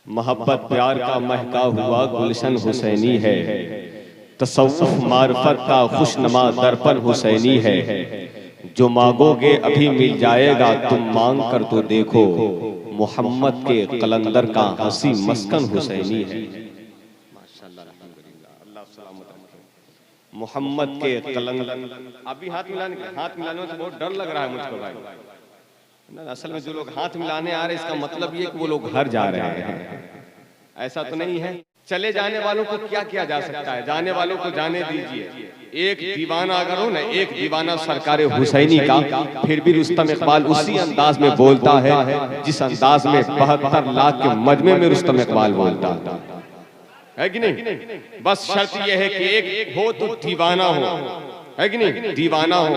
मोहब्बत प्यार का महका हुआ गुलशन हुसैनी है, तसव्वुफ मार्फत का खुशनमा दर्पण हुसैनी है। जो मांगोगे अभी मिल जाएगा, तुम मांग कर तो देखो, मोहम्मद के कलंदर का हंसी मस्कन हुसैनी है। माशाअल्लाह, अल्हम्दुलिल्लाह, अल्लाह सलामत रखे। मोहम्मद के कलंदर, अभी हाथ मिलाने में तो बहुत डर लग रहा है मुझको भाई। असल में जो लोग हाथ मिलाने आ रहे हैं, इसका मतलब ये कि वो लोग घर जा रहे हैं, ऐसा तो नहीं है। चले जाने वालों को क्या किया जा सकता है, जाने वालों को जाने दीजिए। एक दीवाना अगर हो ना, एक दीवाना सरकारे हुसैनी का, फिर भी रुस्तम इकबाल उसी अंदाज में बोलता है जिस अंदाज में 72 लाख के मजमे में रुस्तम इकबाल बोलता है कि नहीं। बस शर्त यह है कि एक हो तो दीवाना हो, है कि नहीं, दीवाना हो,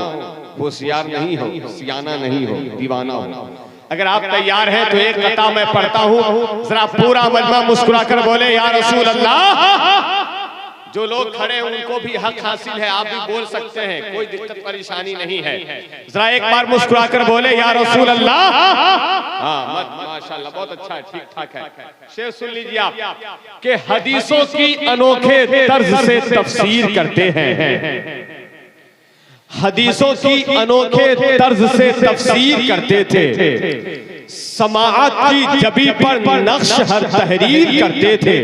होशियार नहीं हो, सियाना नहीं हो, दीवाना हो। अगर आप तैयार हैं तो एक कता मैं पढ़ता हूं, जरा पूरा मजमा मुस्कुरा कर बोले या रसूल अल्लाह। जो लोग खड़े हैं उनको भी हक हासिल है, आप भी बोल सकते हैं, कोई दिक्कत परेशानी नहीं है। जरा एक बार मुस्कुरा कर बोले या रसूल अल्लाह। हाँ, माशाल्लाह, बहुत अच्छा है, ठीक ठाक है। शेर सुन लीजिए आप कि हदीसों की अनोखे तर्ज से तफसीर करते हैं, हदीसों की अनोखे तर्ज से तफसीर करते थे, समाअत की जबी पर नक्श हर तहरीर करते थे,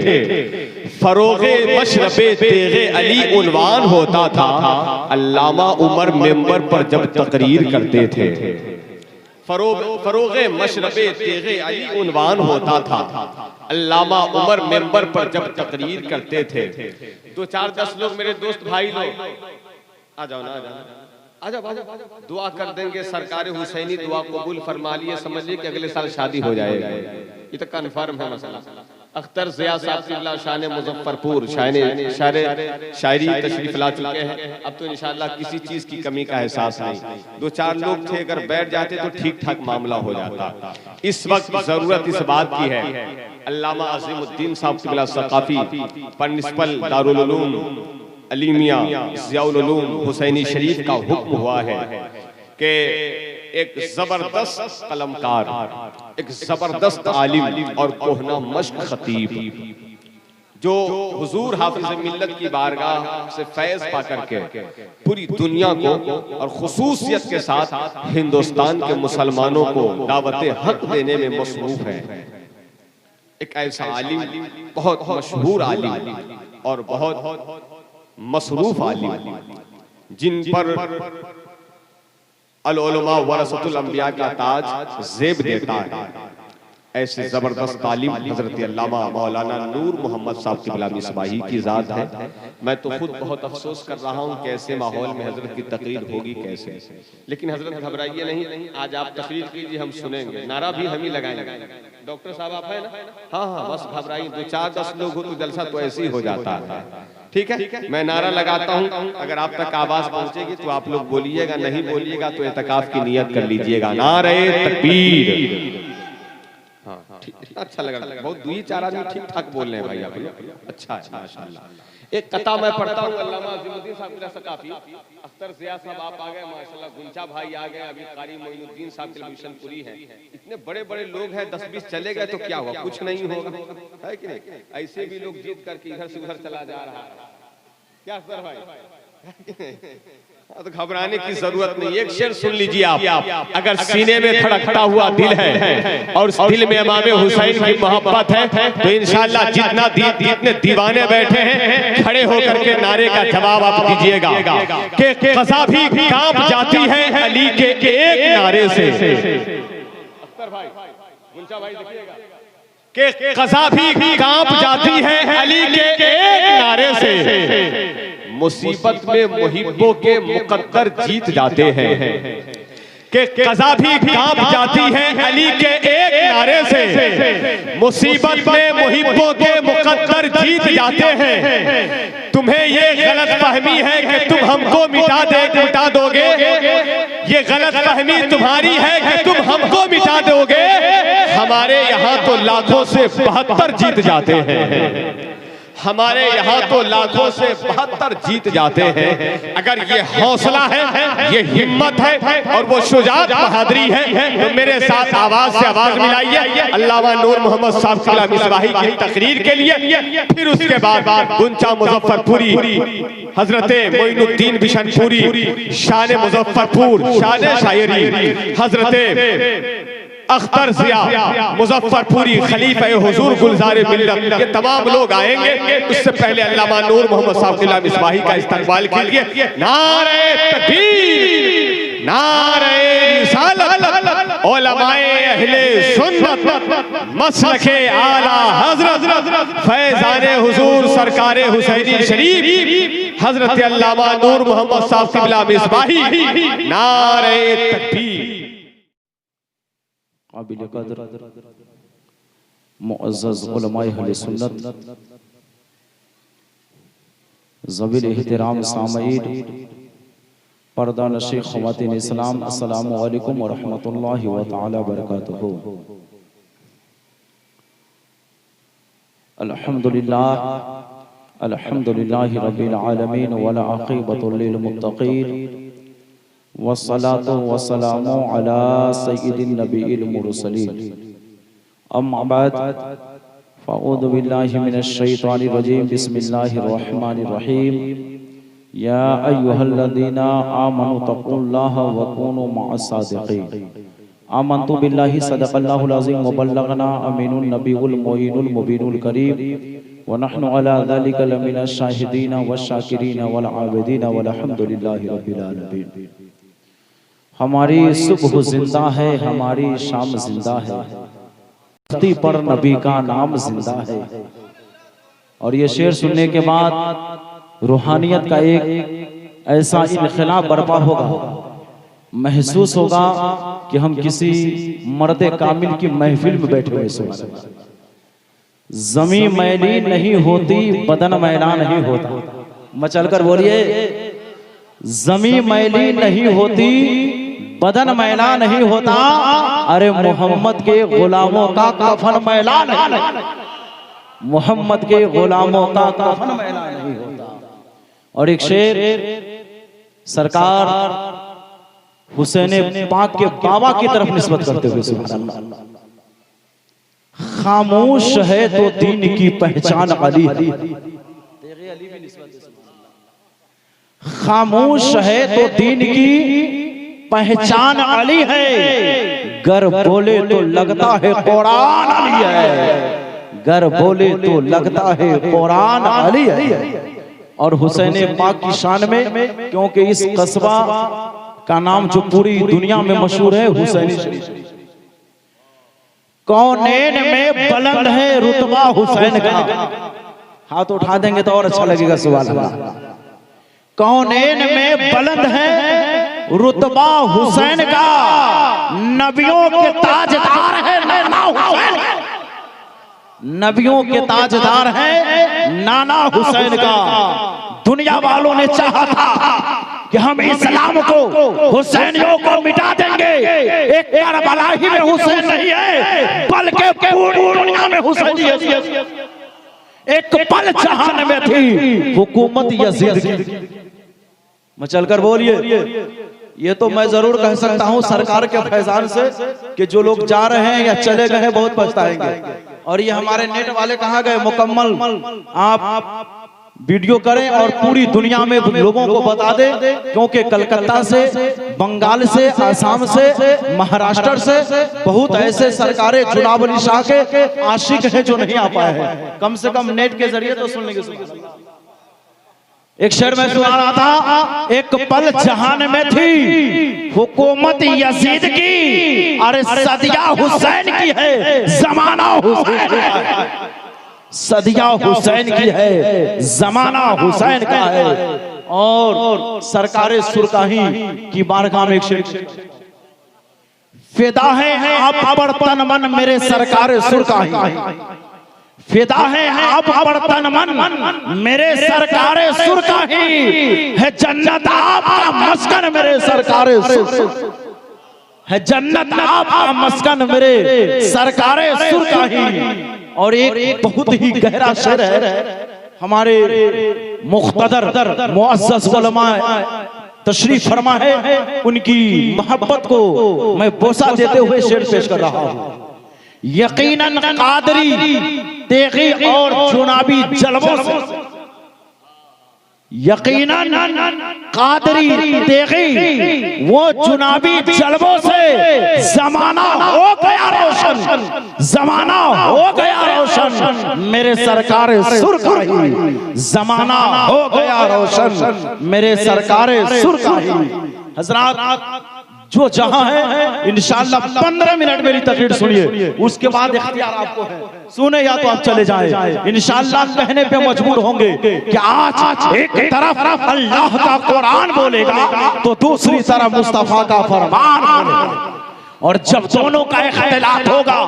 फरोगे मशरबे तेगे अली उन्वान होता था, अल्लामा उमर मेंबर पर जब तकरीर करते थे। फरोगे मशरबे तेगे अली उन्वान होता था, अल्लामा उमर मेंबर पर जब तकरीर करते थे। 2-4-10 लोग मेरे दोस्त भाई लोग आ जाओ ना, आ जाओ, दुआ कर देंगे। सरकार हुसैनी दुआ कबूल फरमा लिए, समझिए कि अगले साल शादी हो जाएगा, ये तो कन्फर्म है मसला। अख्तर ज़िया साहब शान मुजफ्फरपुर शायरी तशरीफ ला चुके हैं। अब तो इंशाअल्लाह किसी चीज की कमी का एहसास नहीं। 2-4 लोग थे, अगर बैठ जाते तो ठीक ठाक मामला हो जाता। इस वक्त जरूरत इस बात की है, अल्लामा अज़ीमुद्दीन साहब क़िबला सक़ाफ़ी प्रिंसिपल दारुल उलूम अलीमिया ज़ियाउल उलूम हुसैनी शरीफ का हुक्म हुआ है कि एक जबरदस्त कलमकार, एक जबरदस्त आलिम और कोहना मश्क खतीब, जो हुजूर हाफिज़ मिल्लत की बारगाह से फैज़ पा करके पूरी दुनिया को और खुसूसियत के साथ हिंदुस्तान के मुसलमानों को दावत हक देने में मसरूफ है। एक ऐसा आलिम, बहुत मशहूर आलिम और बहुत मसरूफ आलिम, जिन पर अल उलमा वरसतुल अंबिया का ताज ज़ेब देता है, ऐसे जबरदस्त तालीम हजरत अल्लामा मौलाना नूर मोहम्मद साहब क़िबला मिसबाही की ज़ात है। मैं तो खुद बहुत अफसोस कर रहा हूँ कैसे माहौल में हजरत की तकरीर होगी कैसे, लेकिन हजरत घबराइए नहीं, आज आप तकरीर कीजिए, हम सुनेंगे, नारा भी हम ही लगाएंगे। डॉक्टर साहब आप है ना? हाँ, बस घबराइए, 2-4-10 लोग हो तो जलसा तो ऐसे ही हो जाता है। ठीक है, मैं नारा लगाता हूँ, अगर आप तक आवाज पहुंचेगी तो आप लोग बोलिएगा, नहीं बोलिएगा तो एतकाफ की नियत कर लीजिएगा। नारे तकबीर। हाँ, अच्छा लगा, बहुत 2-4 आदमी ठीक ठाक बोल रहे हैं भाई आप लोग, अच्छा है माशाल्लाह। एक कथा मैं पढ़ता हूँ, अल्लामा अज़ीमुद्दीन साहब क़िबला सक़ाफ़ी, अख्तर ज़िया साहब आप आ गए माशाल्लाह, गुंचा भाई आ गए, अभी कारी मोइनुद्दीन साहब के मिशनपुरी हैं। इतने बड़े बड़े लोग हैं, 10-20 चले गए तो क्या हुआ, कुछ नहीं होगा, है कि नहीं? ऐसे भी लोग जीत करके इधर से उधर चला जा रहा है, क्या अख्तर भाई? तो घबराने की जरूरत नहीं। एक शेर सुन लीजिए आप, अगर सीने में धड़कता हुआ दिल है और दिल में इमाम हुसैन की मोहब्बत है तो इंशाअल्लाह जितने दीवाने बैठे हैं खड़े होकर के नारे का जवाब आप दीजिएगा कि क़ज़ा भी कांप जाती है अली के एक नारे से। अख्तर भाई, गुंचा भाई देखिएगा कि क़ज़ा भी कांप जाती है अली के एक नारे से, मुसीबत में मुहिब्बों के मुकद्दर जीत जाते हैं, कि क़ज़ा भी कांप जाती है अली के एक नारे से, मुसीबत में मुहिब्बों के मुकद्दर जीत जाते हैं। तुम्हें ये गलत फहमी है कि तुम हमको मिटा दोगे, ये गलत फहमी तुम्हारी है कि तुम हमको मिटा दोगे, हमारे यहाँ तो लाखों से 72 जीत जाते हैं। हमारे यहाँ तो लाखों से 72 जीत जाते हैं। अगर ये हौसला है, ये हिम्मत है और वो शुजाअत बहादुरी है, तो मेरे साथ आवाज से आवाज मिलाइए अल्लामा नूर मोहम्मद साहब किबला मिसबाही की तकरीर के लिए। फिर उसके बाद गुंचा मुजफ्फरपुरी, हजरत मोइनुद्दीन बिशनपुरी, शान मुजफ्फरपुर, शान शायरी, हजरत अख्तर जिया मुजफ्फरपुरी, खलीफा हुजूर गुलजार मिल्लत, ये तमाम लोग आएंगे। उससे पहले अल्लामा नूर मोहम्मद साहब किबला मिसबाही का इस्तकबाल कीजिए। नारे तकबीर, नारे रिसालत, उलमाए अहले सुन्नत, मसलके आला हजरत फैजाने हुजूर सरकारे हुसैनी शरीफ हजरत अल्लामा नूर मोहम्मद साहब किबला मिसबाही, नारे तकबीर। काबिल कदर मुअज़्ज़ज़ उलमाए अहले सुन्नत, ज़वील एहतराम सामईन, पर्दा नशी ख़वातीन इस्लाम, अस्सलामु अलैकुम व रहमतुल्लाहि व तआला बरकातुहू। अल्हम्दुलिल्लाह, अल्हम्दुलिल्लाहि रब्बिल आलमीन वल आक़िबतु लिल मुत्तक़ीन वस्सलातु वस्सलामु अला सय्यिदिन नबिय्यिल मुरसलीन। अम्मा बाद, फ़अऊज़ु बिल्लाहि मिनश शैतानिर रजीम, बिस्मिल्लाहिर रहमानिर रहीम। या अय्युहल्लज़ीना आमनु तक़ुल्लाहा व कूनू मअस सादिक़ीन। आमन्तु बिल्लाहि सदक़ल्लाहुल अज़ीम व बल्लगना अमीनुन नबियुल मुईनुल मुबीनुल करीम व नहनु अला ज़ालिका लमिनश शाहिदीन वश्शाकिरीन वल आबिदीन वल्हम्दुलिल्लाहि रब्बिल आलमीन। हमारी सुबह जिंदा है, हमारी शाम जिंदा है, धरती पर नबी का नाम जिंदा है। और ये शेर सुनने के बाद रूहानियत का एक ऐसा इनक़िलाब बर्पा होगा, महसूस होगा कि हम किसी मर्द कामिल की महफिल में बैठे हुए। ज़मीं मैली नहीं होती, बदन मैला नहीं होता। मचलकर बोलिए, ज़मीं मैली नहीं होती, बदन मैला नहीं होता। अरे मोहम्मद के गुलामों का कफन मैला नहीं, मोहम्मद के गुलामों का कफन मैला नहीं होता। और एक शेर सरकार हुसैन पाक के बाबा की तरफ निस्बत करते हुए, सुभान अल्लाह, खामोश है तो दीन की पहचान अली, खामोश है तो दीन की पहचान अली है, गर बोले तो लगता है कुरान अली है, गर बोले तो लगता है कुरान अली है। और हुसैन पाक की शान में, क्योंकि इस कस्बा का नाम जो पूरी दुनिया में मशहूर है, हुसैनी शरीफ, कौनैन में बुलंद है रुतबा हुसैन का। हाथ उठा देंगे तो और अच्छा लगेगा, सुभान अल्लाह। कौनैन में बुलंद है रुतबा हुसैन का, नबियों के ताजदार है नाना हुसैन, नबियों के ताजदार है नाना हुसैन का। दुनिया वालों ने चाहा था कि हम इस्लाम को, हुसैनियों को मिटा देंगे। एक करबला ही में हुसैन नहीं है, बल्कि पूरी दुनिया में हुसैनी है। एक पल जहान में थी हुकूमत यजीद की। मचलकर बोलिए, ये तो मैं जरूर कह सकता हूँ सरकार के फैजान से कि जो लोग जा रहे हैं या चले गए हैं बहुत पछताएंगे। और ये हमारे नेट वाले कहाँ गए, मुकम्मल आप वीडियो करें और पूरी दुनिया में लोगों को बता दें, क्योंकि कलकत्ता से, बंगाल से, आसाम से, महाराष्ट्र से बहुत ऐसे सरकारें जुनाब अली शाह के आशिक हैं जो नहीं आ पाए हैं। कम से कम नेट के जरिए तो सुन लेंगे। एक शेर में सुना रहा था, एक पल जहान में थी हुकूमत यजीद की, अरे सदिया हुसैन की है, जमाना हुसैन का है, सदिया हुसैन की है, जमाना हुसैन का है। और सरकार सुरकाही की बारगाह में एक शेर, फिदा है आप पर तन मन मेरे सरकार सुरकाही, फिदा है आप पर तन मन मेरे सरकार सुरकाही, है जन्नत आपका मस्कन मेरे सरकार, है जन्नत आपका मस्कन मेरे सरकार सुरकाही। और एक बहुत ही गहरा शेर है, हमारे मुख्तदर मुअज़्ज़ज़ उलमा तशरीफ फरमा है, उनकी मोहब्बत को मैं बोसा देते हुए शेर पेश कर रहा हूँ। यकीनन कादरी तेगी और चुनावी जलवों से, यकीनन कादरी तेगी वो चुनावी जलवों से जमाना हो गया रोशन, जमाना हो गया रोशन मेरे सरकार सुर का ही, जमाना हो गया रोशन मेरे सरकार सुर का ही। हजरात जो जहां है इंशाअल्लाह 15 मिनट मेरी तकरीर सुनिए, उसके बाद इख्तियार आपको है, सुने या तो आप चले जाएं। इंशाअल्लाह कहने पे मजबूर होंगे कि आज एक तरफ अल्लाह का कुरान बोलेगा तो दूसरी तरफ मुस्तफा का फरमान बोलेगा, और जब दोनों का इख्तिलाफ होगा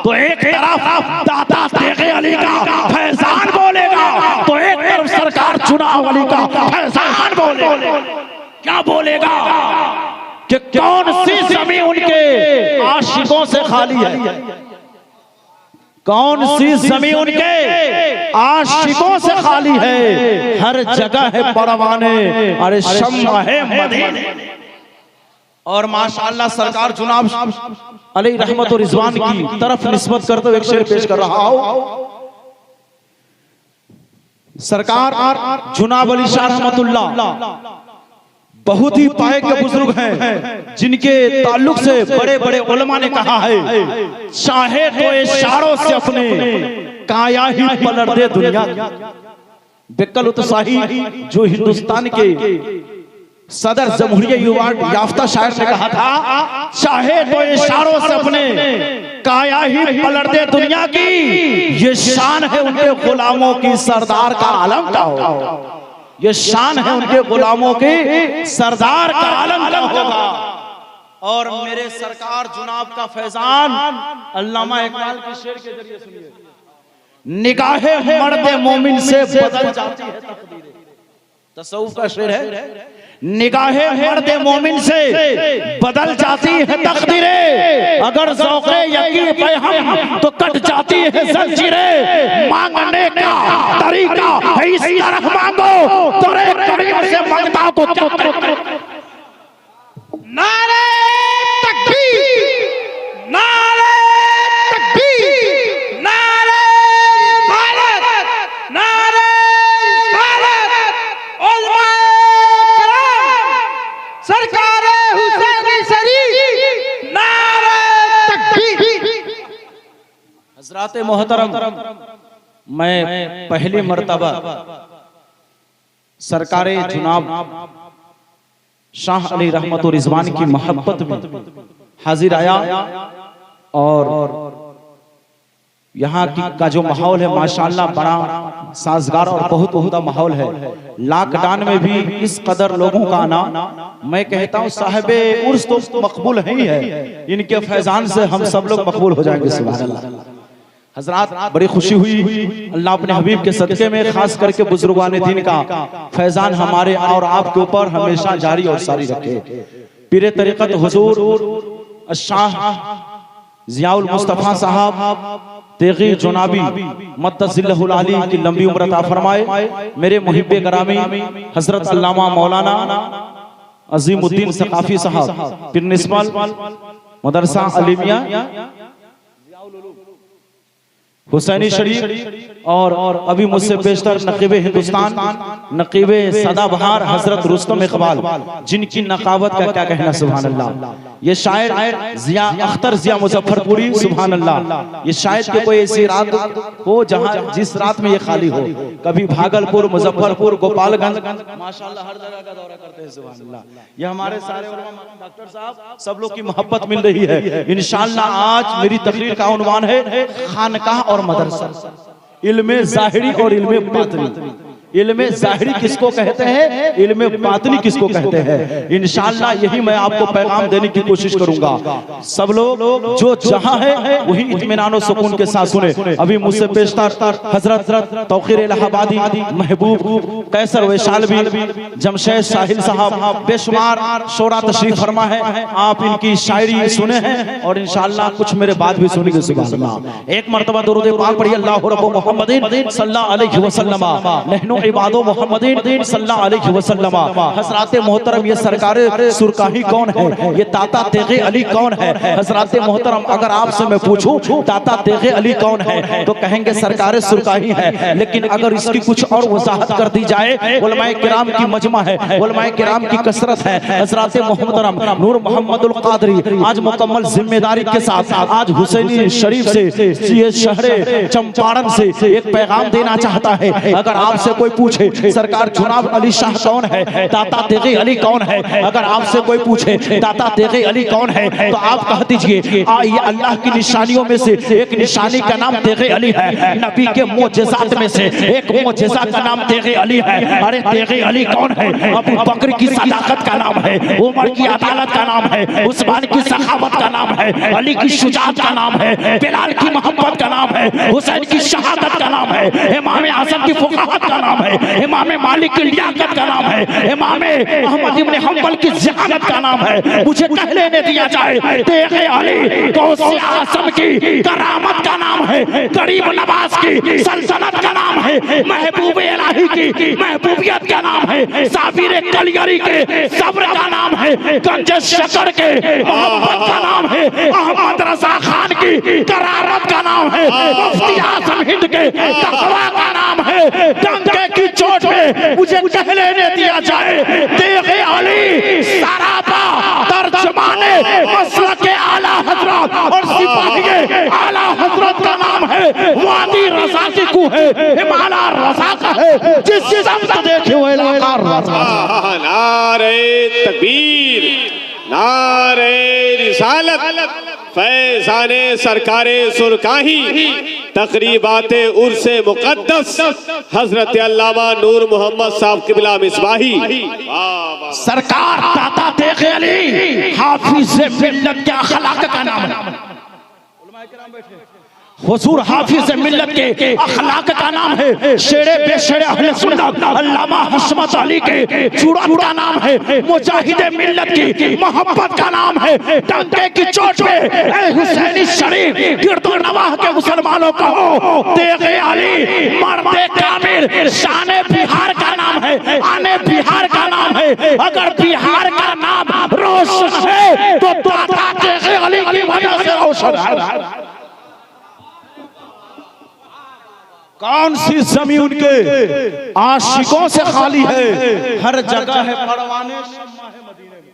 तो एक तरफ दाता तेगे अली का फैजान बोलेगा तो एक तरफ सरकार चुनाव अली का फैजान बोलेगा। क्या बोलेगा कि कौन सी जमीन उनके आशिकों से खाली है, कौन सी जमीन उनके आशिकों से खाली है, हर जगह है परवाने, अरे शम्मा है मदीने। और माशाअल्लाह सरकार जुनाब अली रहमत और रिजवान की तरफ निस्बत करते हुए एक शेर पेश कर रहा हूं। सरकार जुनाब अली शाह रहमतुल्लाह बहुत ही पाए के बुजुर्ग हैं, जिनके ताल्लुक से बड़े बड़े उलमा ने कहा है चाहे तो इशारों से अपने काया ही पलट दे दुनिया। बिकल उत्साही जो हिंदुस्तान के सदर जमहूरिया अवार्ड याफ्ता शायर ने कहा था चाहे तो इशारों से अपने काया ही पलट दे दुनिया की, ये शान है उनके गुलामों की सरदार का आलम का होगा, ये शान है उनके गुलामों के सरदार का आलम का होगा। और मेरे सरकार जुनाब का फैजान अल्लामा इकबाल के शेर के जरिए सुनिए, निगाहे मर्दे मोमिन से बदल जाती है तकदीरें, तसव्वुफ का शेर है, निगाहे मर्दे मोमिन से बदल जाती है तकदीरें, अगर ज़ौक़े यकीन पे हम तो कट जाती है जंजीरें, मांगने का तरीका है इस तरह मांगो तोरे करीम से मांगता को क्या करे। नारे तकबीर, नारे तकबीर, नारे रिसालत, नारे रिसालत, उलमाए सरकार हुसैन शरीफ, नारे तकबीर। हज़रात मोहतरम, मैं पहली मर्तबा सरकारे जुनाब शाह अली रहमत और रिजवान की मोहब्बत में हाजिर आया, और यहाँ की का जो माहौल है माशाअल्लाह बड़ा साजगार और बहुत उम्दा माहौल है। लॉकडाउन में भी इस कदर लोगों का आना, मैं कहता हूँ साहिबे उर्स तो मकबूल ही है, इनके फैजान से हम सब लोग मकबूल हो जाएंगे सुभान अल्लाह। हजरात बड़ी खुशी हुई, अल्लाह अपने हबीब के सदके में खास करके बुजुर्गान दीन का फैजान हमारे और आपके ऊपर हमेशा जारी और सारी रखे। पीरे तरीक़त हुजूर शाह ज़ियाउल मुस्तफ़ा साहब तेगी जुनाबी मद्दज़िल्लहुल आली की लंबी उम्र अता फरमाए। मेरे मुहिब्बे गरामी हजरत अल्लामा मौलाना अज़ीमुद्दीन सक़ाफ़ी साहब प्रिंसिपल मदरसा अलीमिया हुसैनी शरीफ, और अभी मुझसे बेशतर नकीबे हिंदुस्तान नकीबे सदाबहार हजरत रुस्तम इकबाल, जिनकी नकावत का क्या कहना सुभान अल्लाह। ये शायर जिया अख्तर जिया मुजफ्फरपुरी सुभान अल्लाह। ये शायद के कोई ऐसी रात हो जहां जिस रात में ये खाली हो, कभी भागलपुर, मुजफ्फरपुर, गोपालगंज, माशाअल्लाह हर जगह का दौरा करते हैं सुभान अल्लाह। ये हमारे सारे उलमा डॉक्टर साहब सब लोग की मोहब्बत मिल रही है। इंशाअल्लाह आज मेरी तकरीर का उन्वान है खानकाह और मदरसा, इल्मे ज़ाहिरी और इल्मे बातिनी। इल्मे ज़ाहिरी किसको कहते हैं, इल्मे बातिनी किसको कहते हैं। इंशाअल्लाह यही मैं आपको पैगाम देने की कोशिश करूंगा। सब लोग जो जहां है वही इत्मीनान और सुकून के साथ सुने। अभी मुझसे पेशतर हजरत तौकीर इलाहाबादी, महबूब कैसर वैशालवी, जमशेद साहिल साहब बेशुमार शोरा तशरीफ फरमा है। आप इनकी शायरी सुने हैं और इंशाअल्लाह कुछ मेरे बाद भी सुनेंगे। सुभान अल्लाह। एक मर्तबा दुरूद पाक पढ़िए, अल्लाहु रब्बु मुहम्मदिन सल्लल्लाहु अलैहि वसल्लम नहनु इबादो मुहम्मदिन सल्लल्लाहु अलैहि वसल्लम। हजरात मोहतरम ये सरकार सुरकाही कौन है, ये ताता तेगे अली कौन है। हजरात मोहतरम अगर आपसे मैं पूछूं ताता तेगे अली कौन है तो कहेंगे सरकार सुरकाही है। लेकिन अगर इसकी कुछ और वजाहत कर दी जाए, उलमाए किराम की मजमा है, उलमाए किराम की कसरत है। हजरात मोहतरम नूर मोहम्मदुल कादरी आज मुकम्मल जिम्मेदारी के साथ आज हुसैनी शरीफ से ये शहरे चंपारण से एक पैगाम देना चाहता है। अगर आपसे कोई पूछे सरकार जुनाब अली शाह कौन है, ताता तेगे अली कौन है, अगर आपसे कोई पूछे ताता तेगे अली कौन है तो आप कह दीजिए ये अल्लाह की निशानियों में से एक निशानी का नाम तेगे अली है। नबी के मोजेज़ात में से एक मोजेज़ा का नाम तेगे अली है। अरे तेगे अली कौन है? अबू बकर की सदाकत का नाम है, उमर की अदालत का नाम है, उस्मान की सखावत का नाम है, अली की शुजाअत का नाम है, बिलाल की मोहब्बत का नाम है, हुसैन की शहादत का नाम है, इमाम आज़म की फुक़ाहत का नाम है, इमाम मालिक की लियाकत का नाम है, इमाम अहमद इब्न हंबल की ज़हानत का नाम है। मुझे कह लेने दिया जाए तेगे अली गौसे आज़म की करामत का नाम है, गरीब नवाज की सल्तनत का नाम है, महबूब इलाही की महबूबियत का नाम है, साबिर कलियरी के सब्र का नाम है, गंज शकर के मोहब्बत का नाम है, अहमद रजा खान की करारत का नाम है, मुफ्ती आज़म हिंद के तक़वा का नाम है। डंके की चोट पे मुझे कह लेने दिया जाए तेगे अली सरापा तर्जमाने मसलक आला हजरत और सिपाही आला हजरत का नाम है। वादी रजा की कुह है, हिमालय रजा का है, जिस समत देखे हुए नारे तकबीर, नारे रिसालत, फैज़ाने सरकारे सुरकाही, तकरीबाते उर्से मुक़द्दस हजरत अल्लामा नूर मोहम्मद साहब क़िबला मिसबाही। सरकार ताता तेगे अली हाफिज़ मिल्लत के अखलाक का नाम है। हुजूर हाफिज़ मिल्लत के अखलाक का नाम है। शेरे बेशेरे अहले सुन्नत अल्लामा हशमत अली के जुरात का नाम है। मुजाहिद मिल्लत की मोहब्बत का नाम है। डंके की चोट पे ए हुसैनी शरीफ गिरदो नवाह के मुसलमानों को तेगे अली मर्दे कामिल शाने बिहार का नाम है, आने बिहार का नाम है। अगर बिहार का नाम रोशन है तो ताता तेगे अली की वजह से रोशन है। कौन सी जमीन उनके आशिकों से खाली है, हर जगह है परवाने मदीने में।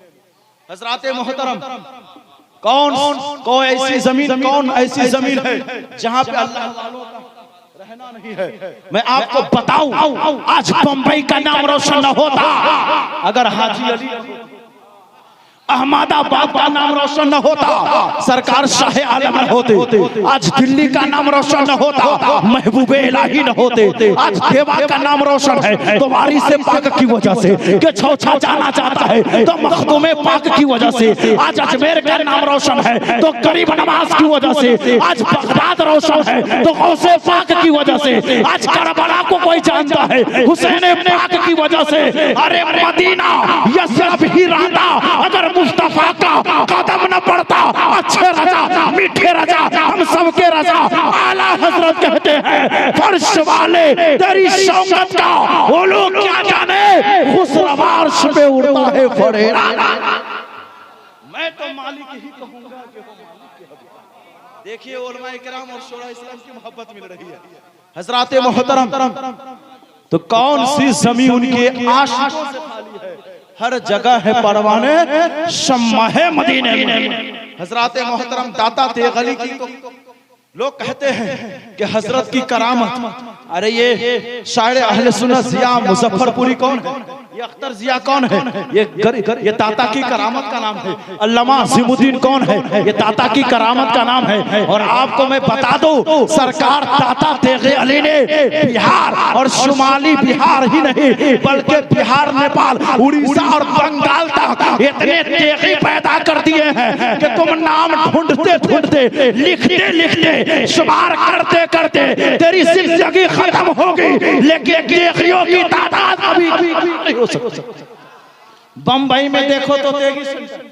हजरात मोहतरम कौन ऐसी जमीन, कौन ऐसी जमीन है जहां पे अल्लाह वालों का रहना नहीं है। मैं आपको बताऊं आज बंबई का नाम रोशन न होता अगर हाजी अली अहमदाबाद का नाम रोशन न होता, सरकार शाह आलम न होते, आज दिल्ली का नाम रोशन न होता, महबूबे इलाही न होते, आज देवा का नाम रोशन है तो वारिस पाक की वजह से, कि छौछा जाना चाहता है तो मखदूमे पाक की वजह से, आज अजमेर का नाम रोशन है तो गरीब नवाज की वजह से, आज बगदाद रोशन है तो गौसे पाक की वजह से, आज करबला को कोई जानता है हुसैन पाक की वजह से। अरे मदीना यसरब ही रहता अगर मुस्तफा का कदम न पड़ता। अच्छे रजा मीठे रजा हम सबके रजा आला हजरत कहते हैं, फर्श वाले तेरी शौकत का वो लोग क्या जाने, खुसरवा अर्श पे उड़ता है फरेरा। मैं तो मालिक ही कहूंगा कि वो मालिक है। देखिए उलमाए किराम और शोरा इस्लाम की मोहब्बत मिल रही है। हजरात मोहतरम तो कौन सी जमीन उनके आशिकों से खाली है, हर जगह है परवाने शम्मा है मदीने में। हजरत मोहतरम दाता तेगे अली की तो लोग कहते हैं कि हजरत की करामत। अरे ये शायर अहले सुन्नत जिया मुजफ्फरपुरी कौन है? ये अख्तर जिया कौन है? ये ताता की करामत का नाम है। अल्लामा अज़ीमुद्दीन कौन है? ये ताता की करामत का नाम है। और आपको मैं बता दूं, सरकार ताता तेगे अली ने बिहार और शुमाली बिहार ही नहीं बल्कि बिहार, नेपाल, उड़ीसा और बंगाल तक इतने तेगी पैदा कर दिए हैं कि तुम नाम ढूंढते ढूंढते, लिखते लिखते, शुमार करते करते तेरी जिंदगी खत्म होगी, लेकिन तेगियों की तादाद कभी नहीं हो सकती। बंबई में देखो तो तेगी सेंटर,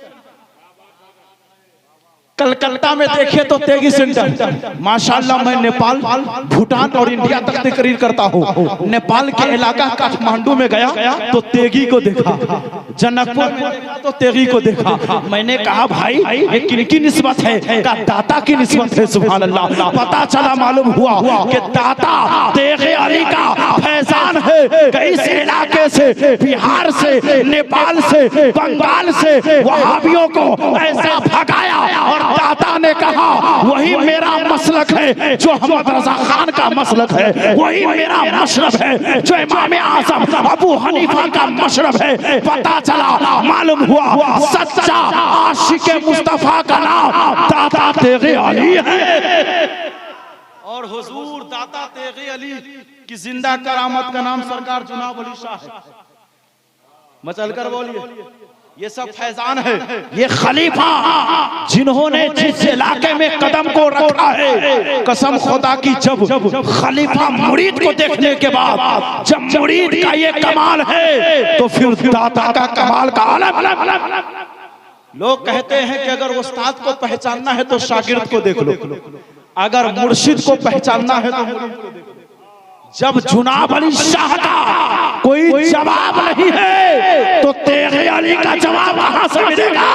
कलकत्ता में देखे तो तेगी सेंटर। माशाल्लाह मैं नेपाल, भूटान और इंडिया तक तकरीर करता हूँ। नेपाल के इलाका काठमांडू में गया तो तेगी को देखा, जनकपुर में देखा तो तेगी को देखा। मैंने कहा भाई ये किनकी निस्बत है? का दाता की निस्बत है। सुभान अल्लाह। पता चला, मालूम हुआ कि दाता तेगे अली का फैजान है। कई इलाके से, बिहार से, नेपाल से, बंगाल से वहाबियों को ऐसा भगाया और दाता ने कहा वही मेरा मसलक है जो अहमद रजा खान का मसलक है, वही मेरा मशरब है जो इमाम आज़म अबू हनीफा का मशरब है। पता चला, मालूम हुआ सच्चा आशिक मुस्तफा का नाम दाता तेगे अली है। और हुजूर दाता तेगे अली की जिंदा करामत का नाम सरकार जुनाब अली शाह है। मचलकर बोलिए, ये सब फैजान है। ये खलीफा जिन्होंने जिस इलाके में कदम को रखा है, कसम खुदा की, जब खलीफा मुरीद को देखने के बाद जब मुरीद का ये कमाल है तो फिर दाता का कमाल का आलम। लोग कहते हैं कि अगर उस्ताद को पहचानना है तो शागिर्द को देख लो, अगर मुर्शिद को पहचानना है तो मुरीद को देख लो। जब जुनाब अली शाह का कोई जवाब नहीं है तो तेगे अली का जवाब कहां से मिलेगा?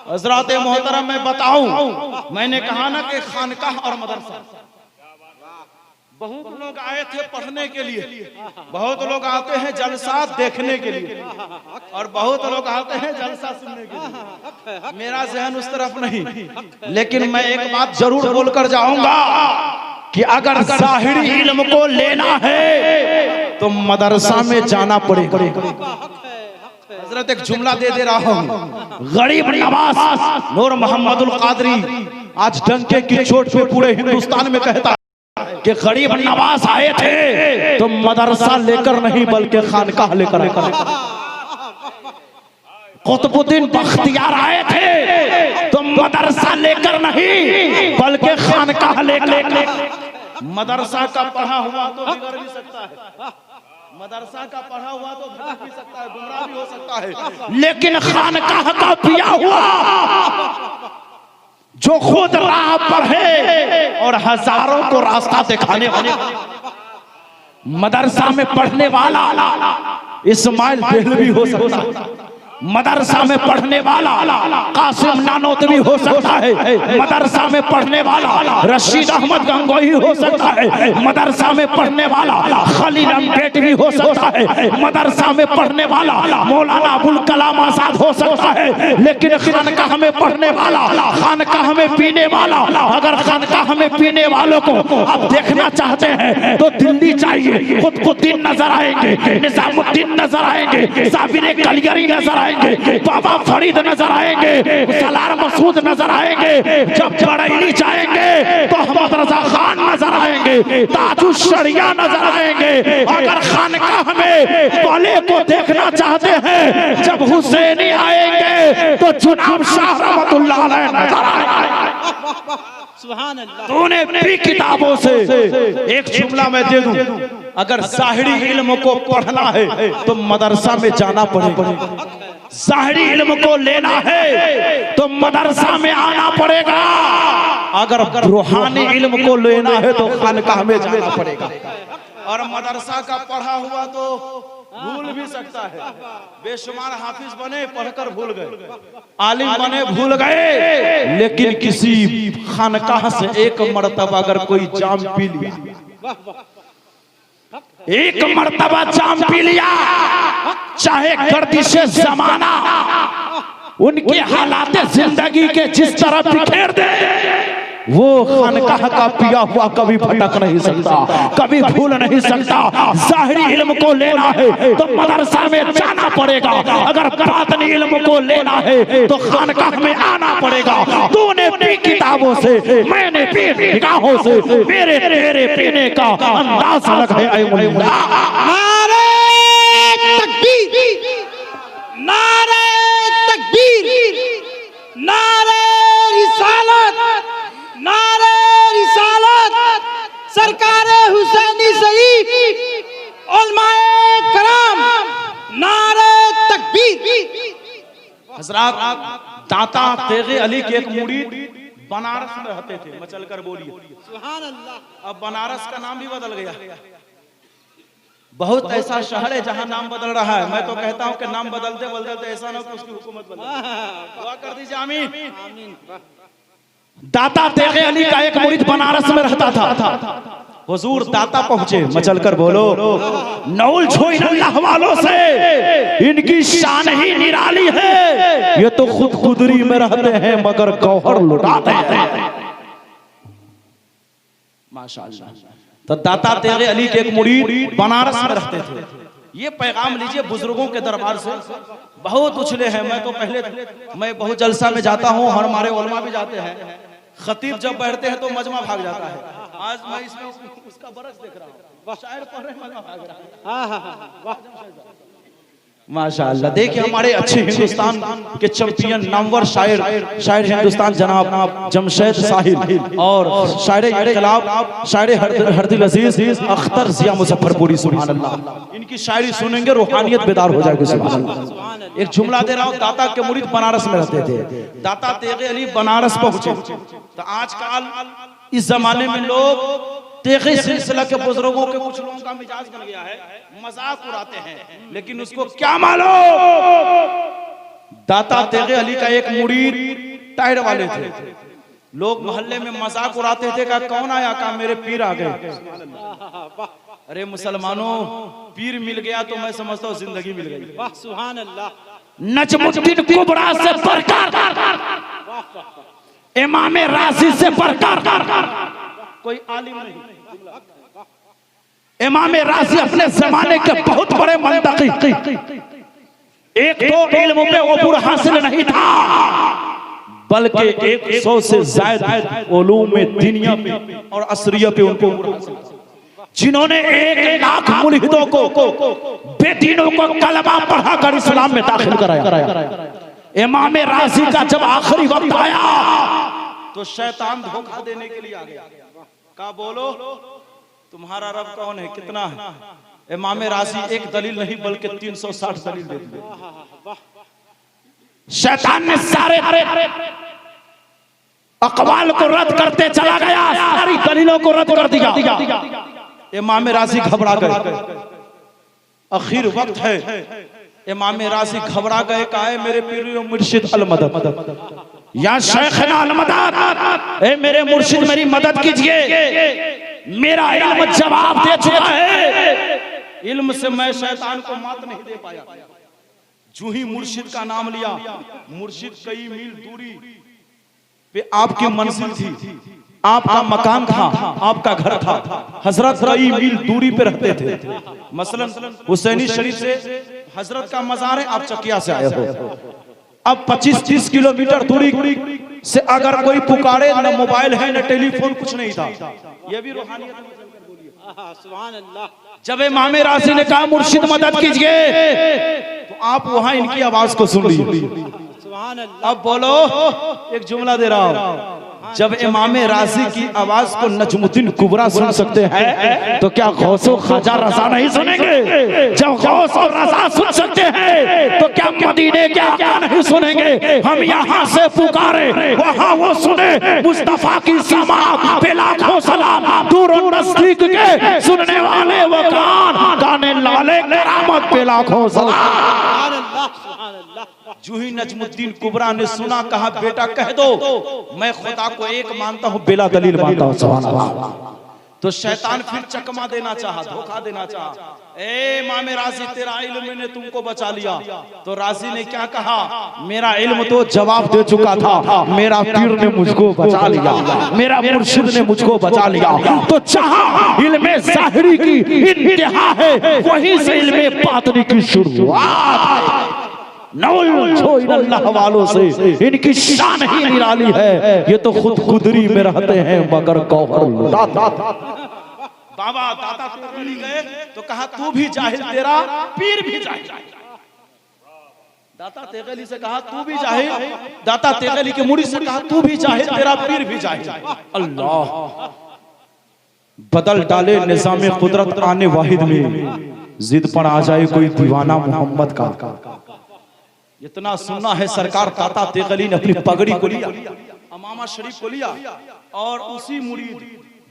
हजरत मोहतरम मैं बताऊं, मैंने कहा ना कि खानकाह और मदरसा, बहुत लोग आए थे पढ़ने के लिए, बहुत लोग आते हैं जलसा देखने के लिए, और बहुत लोग आते हैं जलसा सुनने के लिए। मेरा जहन उस तरफ नहीं, लेकिन मैं एक बात जरूर बोलकर जाऊंगा कि अगर ज़ाहिरी इल्म को लेना है तो मदरसा में जाना पड़ेगा। हजरत एक जुमला दे रहा हूँ, गरीब नवाज नूर मोहम्मदुल कादरी आज डंके की चोट पे पूरे हिंदुस्तान में कहता है कि गरीब नवाज आए थे तो मदरसा लेकर नहीं बल्कि खानकाह लेकर आए। कुतुबुद्दीन बख्तियार आए थे तो मदरसा लेकर नहीं बल्कि खानकाह लेकर। मदरसा का पढ़ा हुआ तो बिगड़ भी सकता है, मदरसा का पढ़ा हुआ तो भटक भी सकता है, गुमराह भी हो सकता है, लेकिन खानकाह का पिया हुआ जो खुद राह पर है और हजारों को रास्ता दिखाने वाले, मदरसा में पढ़ने वाला इस्माइल देहलवी हो सकता है, मदरसा में पढ़ने वाला कासिम नानोतवी हो सकता है, मदरसा में पढ़ने वाला रशीद अहमद गंगोही हो सकता है, मदरसा में पढ़ने वाला खलील अम्बेडकरी हो सकता है, मदरसा में पढ़ने वाला मौलाना अबुल कलाम आजाद हो सकता है। लेकिन खानकाह में पढ़ने वाला, खानकाह में पीने वाला, अगर खानकाह में पीने वालों को आप देखना चाहते हैं तो दिल्ली चाहिए, कुतुबुद्दीन नजर आएंगे, निजामुद्दीन नजर आएंगे, साबिर कलियरी नजर आएंगे, बाबा फरीद नजर आएंगे, सलार मसूद नजर आएंगे। जब बरेली जाएंगे तो अहमद रजा खान नजर आएंगे, ताजुश शरिया नजर आएंगे। अगर खानकाह में बले को देखना चाहते हैं, जब हुसैनी आएंगे तो जुनाब शाह रहमतुल्लाह अलैह नजर आएंगे। सुभान अल्लाह। तूने भी किताबों से एक जुमला मैं दे दूं, अगर ज़ाहिरी इल्म को पढ़ना है तो मदरसा में जाना पड़ेगा, ज़ाहिरी इल्म को लेना है तो मदरसा में आना पड़ेगा, अगर रूहानी इल्म को लेना है तो खानकाह में जाना पड़ेगा। और मदरसा का पढ़ा हुआ तो भूल भी सकता है, बेशुमार हाफिज बने पढ़कर भूल गए, आलिम बने भूल गए, लेकिन किसी खानकाह से एक मर्तबा अगर कोई जाम पी लिया, एक मर्तबा जाम पी लिया, चाहे गर्दिशे जमाना उनके हालात जिंदगी के जिस तरह बिखेर दे, वो खानकाह का पिया हुआ कभी भटक नहीं सकता, कभी भूल नहीं सकता। ज़ाहिरी इल्म को लेना है तो मदरसा में जाना पड़ेगा, अगर बातिनी इल्म को लेना है तो खानकाह में आना पड़ेगा। तूने पी किताबों से, मैंने पी निगाहों से, मेरे तेरे पीने का अंदाज अलग है। नारे तकबीर, नारे तकबीर, नारे रिसालत, नारे रिसालत, सरकारे हुसैनी शरीफ, उलमाए कराम, नारे तकबीर। हजरात, दाता तेगे अली के एक मुरीद बनारस में रहते थे। मचल कर बोलिए सुभान अल्लाह। अब बनारस का नाम भी बदल गया। बहुत ऐसा शहर है जहां नाम बदल रहा है। मैं तो कहता हूं कि नाम बदलते बदलते ऐसा ना हो कि उसकी हुकूमत बदले। दुआ कर दीजिए आमीन। दाता तेगे अली का एक मुरीद बनारस में रहता था। हुजूर दाता पहुंचे, मचल कर बोलो नौल छोइन अल्लाह वालों से इनकी शान ही निराली है। ये तो खुद खुदरी में रहते हैं मगर गौहर लुटाते हैं। माशाअल्लाह। तो दाता तेगे अली के एक मुरीद बनारस में रहते थे। ये पैगाम लीजिए बुजुर्गों के दरबार से। बहुत उछले हैं। मैं बहुत जलसा में जाता हूँ, हमारे उलमा भी जाते हैं। खतीब जब बैठते हैं तो मजमा भाग जाता है। आज मैं इसमें उसका बरस देख रहा हूँ, शायर पढ़ रहे मजमा भाग रहा है। माशाअल्लाह। देखिए हमारे अच्छे हिंदुस्तान के चैंपियन नामवर शायर हिंदुस्तान जनाब जमशेद साहिल और शायर इनकलाब शायर हरदिल अजीज अख्तर जिया मुजफ्फरपुरी, सुभान अल्लाह। इनकी शायरी सुनेंगे रूहानियत बेदार हो जाएगी, सुभान अल्लाह। एक जुमला दे रहा हूँ। दाता के मुरीद बनारस में रहते थे। दाता तेगे अली बनारस पहुंचे। तो आजकल इस जमाने में लोग तेगे सिलसिला के बुजुर्गों के कुछ लोगों का मिजाज बन गया है, मजाक उड़ाते हैं, लेकिन उसको क्या मालूम दाता तेगे अली का एक मुरीद टायर वाले थे। लोग मोहल्ले में मजाक उड़ाते थे कि कौन आया, का मेरे पीर आ गए। अरे मुसलमानों, पीर मिल गया तो मैं समझता हूँ जिंदगी मिल गई। वाह सुभान अल्लाह। नजमुद्दीन कुबरा से बढ़कर, इमाम राजी से बढ़कर कोई आलिम नहीं। इमाम राजी अपने जमाने के बहुत बड़े मंतकी, एक तो इल्म पे उबूर हासिल नहीं था, बल्कि 100 से ज्यादा उलूम में दुनिया में और असरिया पे उनको उबूर हासिल, जिन्होंने 1 लाख मुल्हिदों को, बेदीनों को कलमा पढ़ाकर इस्लाम में दाखिल कराया। इमाम राजी का जब आखिरी वक्त आया तो शैतान धोखा देने के लिए आ गया। का बोलो तुम्हारा रब कौन है, कितना है? इमाम राजी एक दलील नहीं बल्कि 360 दलील दे दी। शैतान ने सारे अकवाल को रद्द करते चला गया, सारी दलीलों को रद्द कर दिया। इमाम राजी घबरा गए। आखिर वक्त है, इमाम राजी घबरा गए। कहा मेरे पीर मुर्शिद अल मदद, या शेखना अल मदद, ए मेरे मुर्शिद मेरी मदद कीजिए, मेरा इल्म जवाब दे चुका है। इल्म से मैं शैतान को मात नहीं दे पाया। जो ही मुर्शिद का नाम लिया, मुर्शिद कई मील दूरी पे आपकी मंजिल थी, आपका मकान था, आपका घर था। हजरत कई मील दूरी पे रहते थे। मसलन हुसैनी शरीफ से हजरत का मजार है, आप चकिया से आए हो। अब 25-30 किलोमीटर दूरी से अगर कोई पुकारे, न मोबाइल है न टेलीफोन, कुछ नहीं था। यह भी रूहानियत है। सुभान अल्लाह। जब इमाम राजी ने कहा मुर्शिद मदद कीजिए, तो आप वहां इनकी आवाज को सुन लीजिए। सुभान अल्लाह। अब बोलो, एक जुमला दे रहा हूं। जब इमाम राजी की आवाज को नजमुद्दीन कुबरा सुन सकते हैं तो क्या गौसो ख्वाजा रजा नहीं सुनेंगे? जब गौस और रजा सुन सकते हैं तो क्या मदीने क्या नहीं सुनेंगे? हम यहाँ से पुकारे, वहाँ वो सुने। मुस्तफा की समात पे लाखों सलाम, दूर और नजदीक के सुनने वाले वो कान, गाने लाले करामत पे लाखों सलाम। जो ही नजमुद्दीन कुबरा ने सुना, कहा बेटा कह दो, मैं खुदा को एक मानता हूँ, बिला दलील मानता हूँ। सुभान अल्लाह। तो शैतान फिर चकमा देना चाहा, धोखा देना चाहा। ए इमाम राजी, तेरा इल्म ने तुमको बचा लिया। तो राजी ने क्या कहा, मेरा इल्म तो जवाब दे चुका था, मेरा पीर ने मुझको बचा लिया, मेरा मुर्शिद ने मुझको बचा लिया। तो जहां इल्म ज़ाहिरी की इंतहा है, वहीं से इल्म बातिनी की शुरुआत है। नवल छो अल्लाह वालों से इनकी शान ही निराली है, ये तो खुद खुदरी में रहते हैं मगर गौहर लुटाता। बाबा दाता तेगली गए तो कहा तू भी जाहिल, तेरा पीर भी जाहिल। दाता तेगली से कहा तू भी जाहिल, दाता तेगली के मुरीद से कहा तू भी जाहिल, तेरा पीर भी जाहिल। अल्लाह बदल डाले निज़ाम कुदरत आने वाहिद में, जिद पर आ जाए कोई दीवाना मोहम्मद का। इतना सुनना है सरकार दाता तेगली ने अपनी पगड़ी को लिया, अमामा शरीफ को लिया, और उसी मुरीद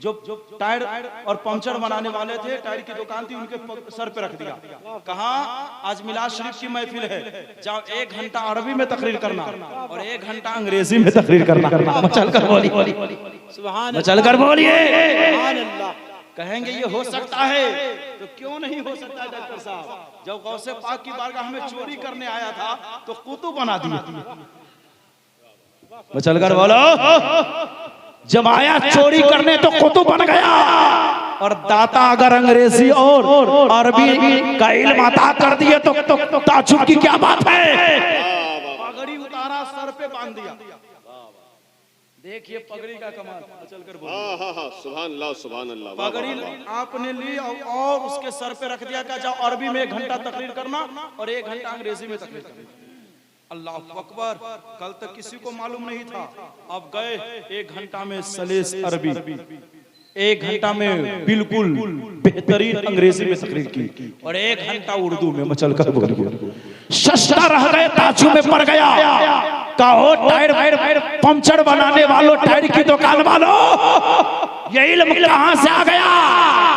जो टायर और पंचर बनाने वाले थे, टायर की दुकान थी, उनके सर पे रख दिया। कहा आज मिलाद शरीफ की महफिल है, जाओ 1 घंटा अरबी में तकरीर करना और 1 घंटा अंग्रेजी में तकरीर करना। चलकर बोलिए, चलकर बोलिए। कहेंगे ये हो सकता है, तो क्यों नहीं हो सकता है डॉक्टर साहब? जब गौसे पाक की बारगाह में चोरी करने आया था तो कुतुब बना दिया। चलकर बोलो, जब आया चोरी करने तो कुतुब बन गया। और दाता अगर अंग्रेजी और अरबी का इल्म अता कर दिए तो ताजुब की क्या बात है। पगड़ी उतारा, सर पे बांध दिया। देखिए पगड़ी का कमाल। चलकर बोलो, सुभान अल्लाह, सुभान अल्लाह। पगड़ी आपने ली और उसके सर पे रख दिया, क्या जाओ अरबी में 1 घंटा तकरीर करना और 1 घंटा अंग्रेजी में तकरीर करना। अल्लाह अकबर। कल तक किसी को मालूम नहीं था, अब गए 1 घंटा में सलीस अरबी, 1 घंटा में बिल्कुल बेहतरीन अंग्रेजी में तकरीर की और 1 घंटा उर्दू में। मचल कर बोलिए, शस्ता रह गए, ताजू में पड़ गया। कहो टायर पंचर बनाने वालों, टायर की दुकान वालों, ये इल्म कहां से आ गया?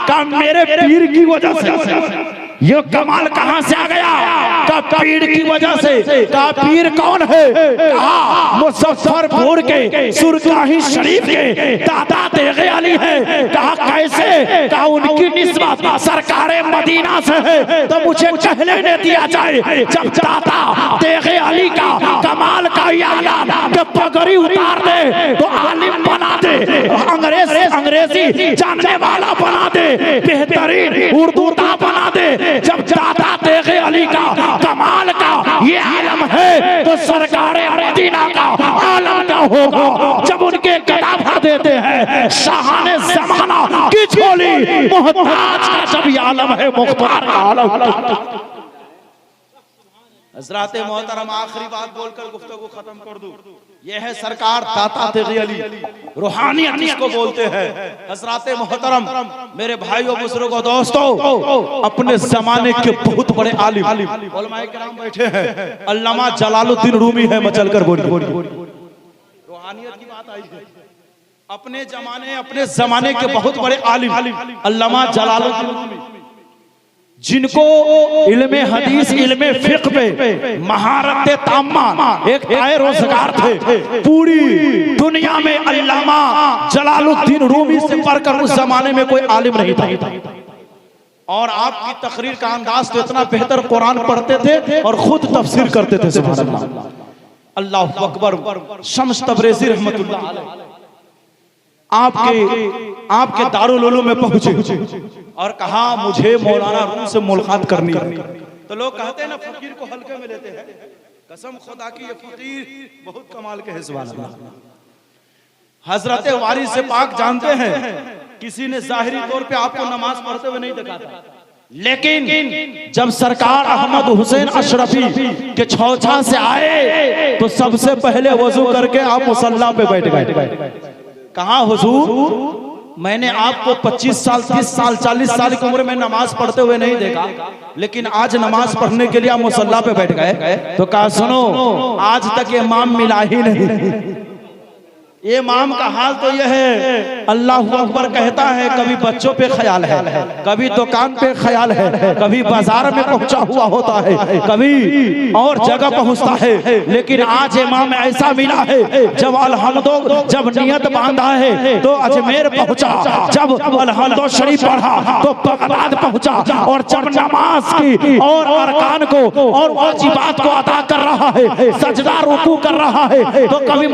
का मेरे पीर की वजह से। ये कमाल कहां से आ गया? का पीर की वजह से। का पीर कौन है? मुजफ्फरपुर के सुरगाही शरीफ के दाता तेगे अली है। कहा कैसे? का उनकी निस्बत सरकारे मदीना से है। तो मुझे कहने ने दिया जाए, जब दाता तेगे अली का कमाल का याद पगड़ी उतार दे तो आलिम बना दे, अंग्रेजी जानने वाला बना दे, बेहतरीन उर्दू बना दे। जब दाता तेगे अली का कमाल का ये आलम है तो सरकारे मदीना का आलम क्या होगा? जब उनके गदा भर देते हैं शाहाने ज़माना की झोली, मोहताज का जब ये आलम है, मुख्तार का आलम। हज़रात मोहतरम, आखिरी बात बोलकर गुफ्तगू खत्म कर दूं। यह है सरकार दाता तेगी अली, रूहानियत जिसको बोलते हैं। हज़रात मोहतरम, मेरे भाइयों बुजुर्गों दोस्तों, अपने जमाने के बहुत बड़े आलिम उलमाए किराम बैठे हैं। अल्लामा जलालुद्दीन रूमी है। मचल कर बोलिए, रूहानियत की बात आई है। अपने जमाने के बहुत बड़े आलिम अल्लामा जलालुद्दीन रूमी, जिनको इल्मे हदीस, इल्मे फिक्र पे महारत ताम्मा, एक आए रोजगार थे। पूरी दुनिया में अल्लामा जलालुद्दीन रूमी से बढ़कर उस जमाने में कोई आलिम नहीं था। और आपकी तकरीर का अंदाज तो इतना बेहतर, कुरान पढ़ते थे और खुद तफसीर करते थे। सुभान अल्लाह, अल्लाहु अकबर। शम्स तबरेज़ी रहमतुल्लाह अलैह आपके दारुल उलूम में पहुंचे और कहा मुझे मौलाना रूम से मुलाकात करनी है। तो लोग कहते हैं ना फकीर को हल्के में लेते हैं। कसम खुदा की ये फकीर बहुत कमाल के है। सुभान अल्लाह। हजरत वारिस से पाक जानते हैं, किसी ने जाहिरी तौर पे आपको नमाज पढ़ते हुए नहीं देखा था, लेकिन जब सरकार अहमद हुसैन अशरफी के छौछा से आए तो सबसे पहले वजू करके आप मुसल्ला पे बैठ गए। कहा हुजूर, मैंने आपको 25 साल, 30 साल, 40 साल की उम्र में नमाज पढ़ते हुए नहीं देखा, लेकिन आज नमाज पढ़ने के लिए आप मुसल्ला पे बैठ गए। तो कहा सुनो, आज तक इमाम मिला ही नहीं। ये इमाम का हाल तो यह है, अल्लाहू अकबर कहता है, कभी बच्चों पे ख्याल है, कभी दुकान पे ख्याल है, कभी बाजार में पहुंचा हुआ होता है, कभी और जगह पहुंचता है। लेकिन आज इमाम ऐसा मिला है, जब अलहम्दो जब नियत बांधा है तो अजमेर पहुंचा, जब अलहम्दो शरीफ पढ़ा तो बगदाद पहुंचा, और जब नमाज की और अरकान को और वाजिबात को अदा कर रहा है, सजदा रुकू कर रहा है, तो कभी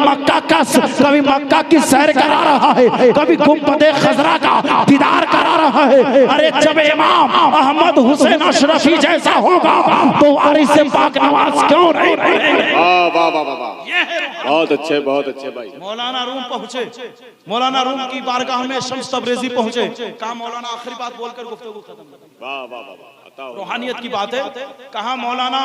मक्का की सैर करा रहा है, कभी गुंबदे खजरा का दीदार करा रहा है। अरे जब इमाम अहमद हुसैन अशरफी जैसा होगा तो वारिस पाक नवाज क्यों नहीं पढ़ेंगे? वाह वाह वाह वाह, बहुत अच्छे भाई। मौलाना रूम पहुंचे, मौलाना रूम की बारगाह में शम्स तबरेजी पहुंचे। कहा मौलाना आखिरी बात बोलकर गुफ्तगू खत्म। वाह वाह वाह, रूहानियत की बात है। कहा मौलाना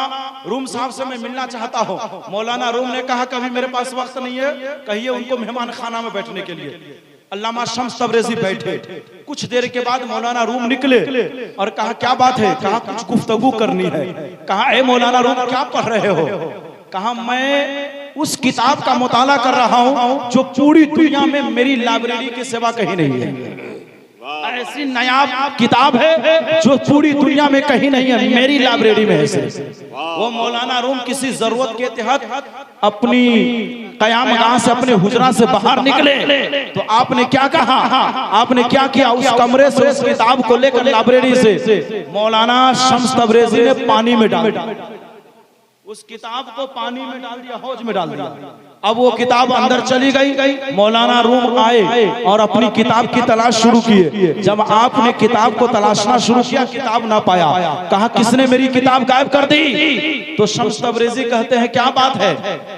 रूम साहब से मैं मिलना चाहता हूँ। मौलाना रूम ने कहा कभी मेरे पास वक्त नहीं है, कहिए उनको मेहमान खाना में बैठने के लिए। अल्लामा शम्स तबरेजी बैठे। कुछ देर के बाद मौलाना रूम निकले और कहा क्या बात है? कहा कुछ गुफ्तगू करनी है। कहा ए मौलाना रूम क्या पढ़ रहे हो? कहा मैं उस किताब का मुताला कर रहा हूँ जो पूरी दुनिया में मेरी लाइब्रेरी की सेवा कहीं नहीं है। ऐसी नायाब किताब है जो पूरी दुनिया में कहीं नहीं है, मेरी लाइब्रेरी में है। वो मौलाना रूम किसी जरूरत के तहत अपनी कयामगाह से, अपने हुजरा से बाहर निकले तो आपने क्या कहा? आपने क्या किया? उस कमरे से उस किताब को लेकर लाइब्रेरी से मौलाना शम्स तबरेजी ने पानी में डाल दिया। उस किताब को पानी में डाल दिया, हौज में डाल दिया। अब वो किताब अंदर चली गई। मौलाना रूम आए और अपनी किताब की तलाश शुरू किए। जब आपने किताब को तलाशना शुरू किया, किताब ना पाया। कहा किसने मेरी किताब गायब कर दी? तो शम्स तबरेजी कहते हैं क्या बात है?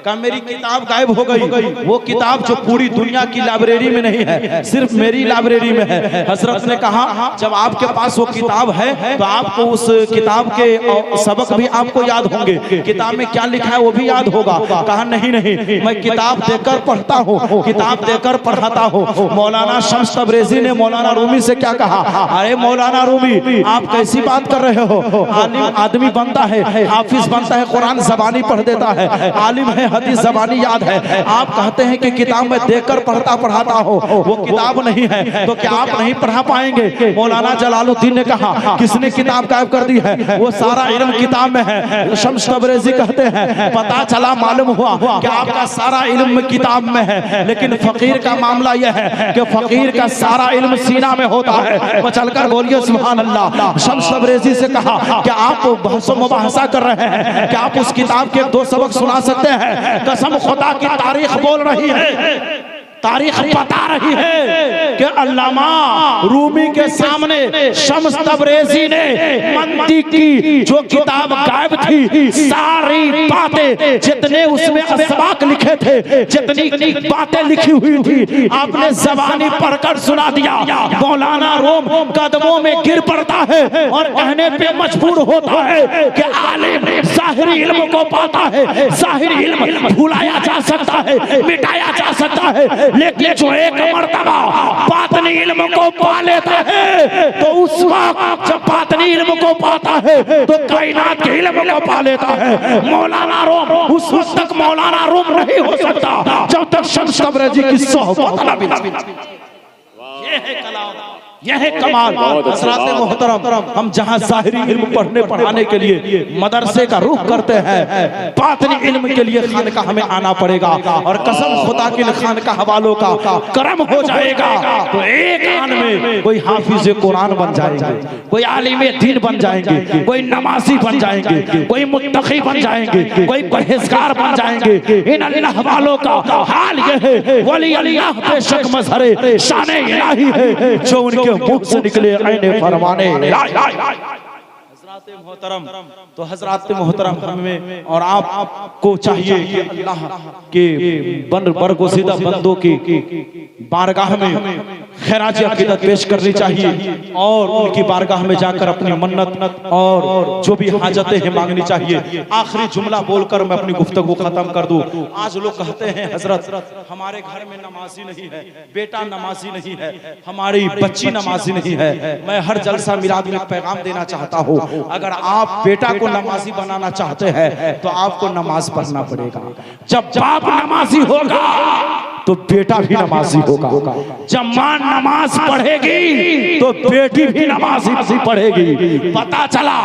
कहा मेरी किताब गायब हो गई। वो किताब जो पूरी दुनिया की लाइब्रेरी में नहीं है, सिर्फ मेरी लाइब्रेरी में है। हजरत ने कहा जब आपके पास वो किताब है तो आपको उस किताब के सबक भी आपको याद होंगे, किताब में क्या लिखा है वो भी याद होगा। कहा नहीं, मैं किताब देकर पढ़ता हूँ, किताब देकर पढ़ाता हूँ। मौलाना शम्स तबरेजी ने मौलाना रूमी से क्या कहा? अरे मौलाना रूमी आप कैसी बात कर रहे हो? आलिम आदमी बनता है, हाफिज बनता है, कुरान ज़बानी पढ़ देता है, आलिम है, हदीस ज़बानी याद है। आप कहते हैं कि किताब में देखकर पढ़ाता हो, वो किताब नहीं है, तो क्या आप नहीं पढ़ा पाएंगे? मौलाना जलालुद्दीन ने कहा किसने किताब गायब कर दी है? वो सारा इल्म किताब में है। शम्स तबरेजी कहते हैं पता चला, मालूम हुआ कि आपका सारा इल्म किताब में है, लेकिन फकीर का मामला यह है कि फकीर का सारा इल्म सीना में होता है। चलकर बोलिए सुभान अल्लाह। शम्स तबरेजी से कहा कि आप बहसो मुबाहसा कर रहे हैं, क्या आप उस किताब के 2 सबक सुना सकते हैं? कसम खुदा की तारीख बोल रही है, तारीख बता रही है कि अल्लामा रूमी के सामने शम्स तबरेजी ने मंतिक की जो किताब गायब थी, सारी बातें जितने उसमें असबाक लिखे थे, जितनी बातें लिखी हुई थी, आपने ज़बानी पढ़कर सुना दिया। मौलाना रूम कदमों में गिर पड़ता है और कहने पे मजबूर होता है कि आलिम ज़ाहिरी इल्म को पाता है, ज़ाहिरी इल्म भुलाया जा सकता है, मिटाया जा सकता है, लेकिन जो एक मर्तबा बातनी इल्म को पा लेता है तो उस वक्त जब बातनी इल्म को पाता है तो कायनात के इल्म को पा लेता है। मौलाना रूम उस वक्त तक मौलाना रूम नहीं हो सकता जब तक शम्स तबरेजी की सोहबत न मिले। ये है कलाम, यह है कमाल। हज़रात मोहतरम, हम जहाँ ज़ाहिरी इल्म पढ़ने पढ़ाने के लिए मदरसे का रुख करते हैं, बातिनी इल्म के लिए खानकाह हमें आना पड़ेगा। और कसम खुदा की खानकाह वालों का करम हो जाएगा तो एक आन में कोई हाफिज कुरान बन जाएंगे, कोई आलिम दीन बन जाएंगे, कोई नमाजी बन जाएंगे, कोई मुत्तकी बन जाएंगे, कोई परहेजगार बन जाएंगे। इन अल्लाह वालों का हाल यह है, वली अल्लाह बेशक मजहरे शान इलाही है जो उनके मुख से निकले आईने फरमाने। हज़रात मोहतरम, तो हज़रात मोहतरम हमें और आपको चाहिए कि अल्लाह के बरगुज़ीदा बंदों की बारगाह में खैराज अक़ीदत पेश करनी चाहिए और उनकी बारगाह में जाकर अपनी मन्नत और जो भी हाजतें हैं मांगनी चाहिए। आखिरी जुमला बोलकर मैं अपनी गुफ्तगू खत्म कर दूं। आज लोग कहते हैं हजरत हमारे घर में नमाजी नहीं है, बेटा नमाजी नहीं है, हमारी बच्ची नमाजी नहीं है। मैं हर जलसा मिलाद में पैगाम देना चाहता हूँ, अगर आप बेटा को नमाजी बनाना चाहते हैं तो आपको नमाज पढ़ना पड़ेगा। जब बाप नमाजी होगा तो बेटा भी नमाजी होगा। जब माँ नमाज पढ़ेगी तो बेटी भी नमाजी पढ़ेगी। पता चला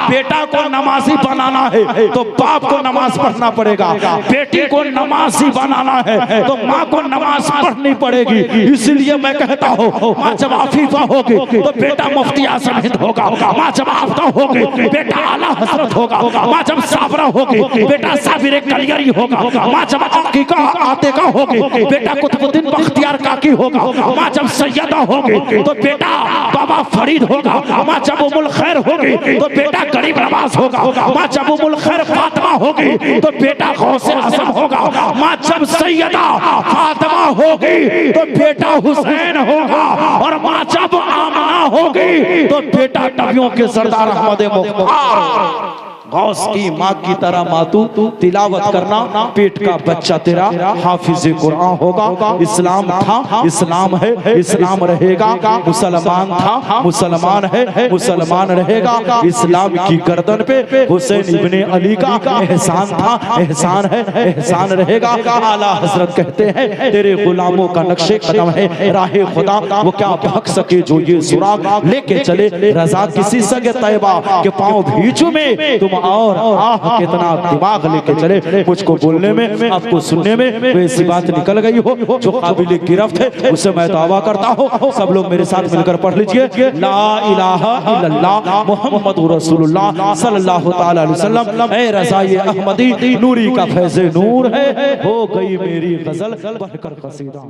बेटा को नमाजी बनाना है तो बाप को नमाज पढ़ना पड़ेगा, बेटी को नमाजी बनाना है तो माँ को नमाज पढ़नी पड़ेगी। इसलिए मैं कहता हूँ माँ जब आफीफा होगी तो बेटा मुफ्ती आजम हिंद होगा, माँ जब आफ्ता होगी बेटा आला हजरत होगा, माँ जब साबरा होगी बेटा साबिर कलियरी होगा, माँ जब अकीका आतिका होगी बेटा कुतुबुद्दीन बख्तियार काकी होगा, माँ जब सैयदा होगी तो बेटा बाबा फरीद होगा, माँ जब उमुल खैर होगी तो बेटा गरीब नवाज होगा, माँ जब उमुल खैर फातिमा होगी तो बेटा गौसे आजम होगा, माँ जब सैयदा फातिमा होगी तो बेटा हुसैन होगा, और माँ जब आमना होगी तो बेटा नबियों के सरदार अहमद मुख्तार गौस की माँ की तरह मातू तिलावत करना, पेट का बच्चा तेरा हाफिज कुरान होगा। इस्लाम था, इस्लाम है, इस्लाम रहेगा। मुसलमान था, मुसलमान है, मुसलमान रहेगा। इस्लाम की गर्दन पे हुसैन इब्ने अली का एहसान था, एहसान है, एहसान रहेगा। आला हजरत कहते हैं तेरे गुलामों का नक्शे कदम है राहे खुदा, वो क्या भग सके जो ये सुराग लेके चले रजा किसी सगे तैयबा के पाँव भी चूमे तुम, और आह कितना दिमाग लेके चले। मुझको बोलने में आपको सुनने में वैसी बात निकल गई हो जो काबिल गिरफ्त है, उससे मैं दावा करता हूँ। सब लोग मेरे साथ मिलकर पढ़ लीजिए, ला इलाहा इल्लल्लाह मुहम्मदुर रसूलुल्लाह सल्लल्लाहु तआला अलैहि वसल्लम। ऐ रज़ाए अहमदी नूरी का फैज़े नूर है, हो गई मेरी गजल बढ़कर कसीदा।